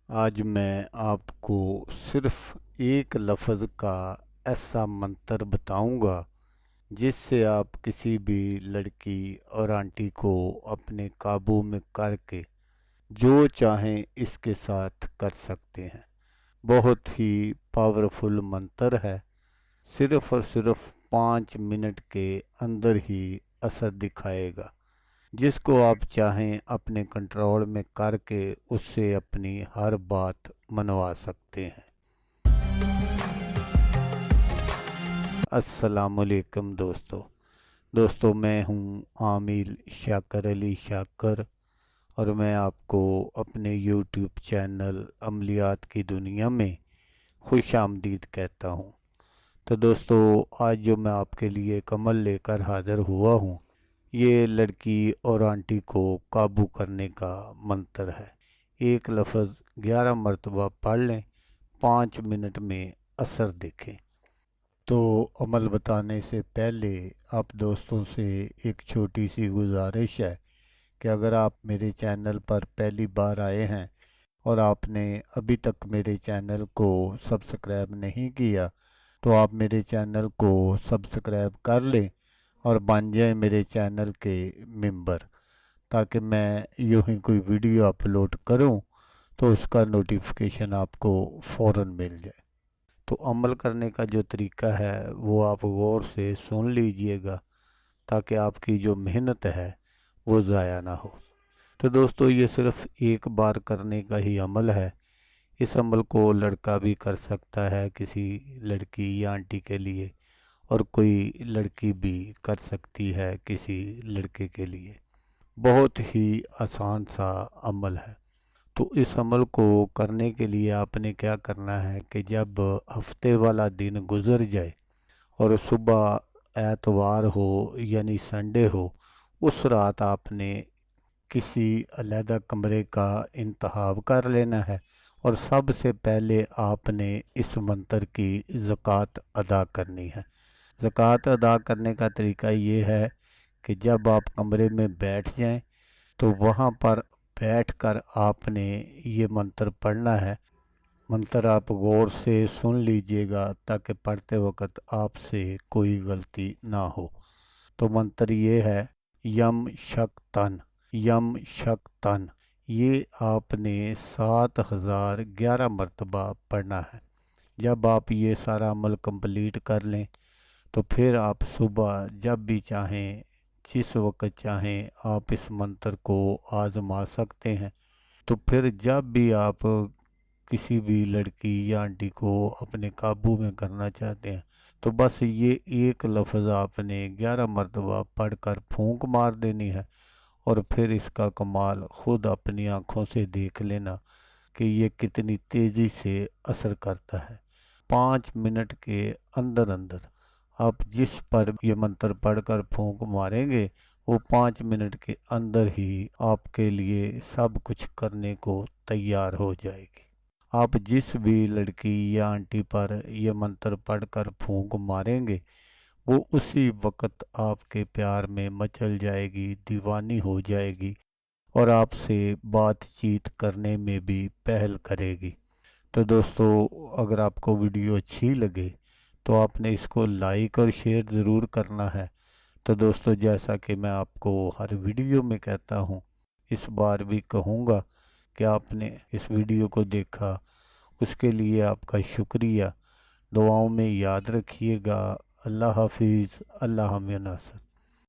आज मैं आपको सिर्फ एक लफ्ज़ का ऐसा मंत्र बताऊंगा जिससे आप किसी भी लड़की और आंटी को अपने काबू में करके जो चाहें इसके साथ कर सकते हैं। बहुत ही पावरफुल मंत्र है। सिर्फ और सिर्फ 5 मिनट के अंदर ही असर दिखाएगा। जिसको आप चाहें अपने कंट्रोल में करके उससे अपनी हर बात मनवा सकते हैं। अस्सलामुअलैकुम दोस्तों, मैं हूं आमिल शाकर अली शाकर और मैं आपको अपने यूट्यूब चैनल अमलियात की दुनिया में खुश आमदीद कहता हूं। तो दोस्तों, आज जो मैं आपके लिए एक अमल लेकर हाज़िर हुआ हूं, ये लड़की और आंटी को काबू करने का मंत्र है। एक लफ्ज़ 11 मरतबा पढ़ लें, 5 मिनट में असर देखें। तो अमल बताने से पहले आप दोस्तों से एक छोटी सी गुजारिश है कि अगर आप मेरे चैनल पर पहली बार आए हैं और आपने अभी तक मेरे चैनल को सब्सक्राइब नहीं किया तो आप मेरे चैनल को सब्सक्राइब कर लें और बन जाए मेरे चैनल के मेंबर, ताकि मैं यूं ही कोई वीडियो अपलोड करूं तो उसका नोटिफिकेशन आपको फ़ौरन मिल जाए। तो अमल करने का जो तरीका है वो आप गौर से सुन लीजिएगा, ताकि आपकी जो मेहनत है वो ज़ाया ना हो। तो दोस्तों, ये सिर्फ एक बार करने का ही अमल है। इस अमल को लड़का भी कर सकता है किसी लड़की या आंटी के लिए, और कोई लड़की भी कर सकती है किसी लड़के के लिए। बहुत ही आसान सा अमल है। तो इस अमल को करने के लिए आपने क्या करना है कि जब हफ्ते वाला दिन गुजर जाए और सुबह एतवार हो यानी संडे हो, उस रात आपने किसी अलहदा कमरे का इंतखाब कर लेना है और सबसे पहले आपने इस मंत्र की ज़कात अदा करनी है। ज़कात अदा करने का तरीका ये है कि जब आप कमरे में बैठ जाएं तो वहाँ पर बैठकर आपने ये मंत्र पढ़ना है। मंत्र आप गौर से सुन लीजिएगा ताकि पढ़ते वक्त आपसे कोई गलती ना हो। तो मंत्र ये है, यम शक तन, यम शक तन। ये आपने 7011 मरतबा पढ़ना है। जब आप ये सारा अमल कंप्लीट कर लें तो फिर आप सुबह जब भी चाहें, जिस वक्त चाहें, आप इस मंत्र को आज़मा सकते हैं। तो फिर जब भी आप किसी भी लड़की या आंटी को अपने काबू में करना चाहते हैं तो बस ये एक लफ्ज़ आपने 11 मरतबा पढ़कर फूंक मार देनी है और फिर इसका कमाल खुद अपनी आँखों से देख लेना कि ये कितनी तेज़ी से असर करता है। 5 मिनट के अंदर अंदर आप जिस पर ये मंत्र पढ़कर फूंक मारेंगे वो 5 मिनट के अंदर ही आपके लिए सब कुछ करने को तैयार हो जाएगी। आप जिस भी लड़की या आंटी पर यह मंत्र पढ़कर फूंक मारेंगे वो उसी वक्त आपके प्यार में मचल जाएगी, दीवानी हो जाएगी और आपसे बातचीत करने में भी पहल करेगी। तो दोस्तों, अगर आपको वीडियो अच्छी लगे तो आपने इसको लाइक और शेयर ज़रूर करना है। तो दोस्तों, जैसा कि मैं आपको हर वीडियो में कहता हूँ, इस बार भी कहूँगा कि आपने इस वीडियो को देखा उसके लिए आपका शुक्रिया। दुआओं में याद रखिएगा। अल्लाह हाफिज़। अल्लाह हमें नासर।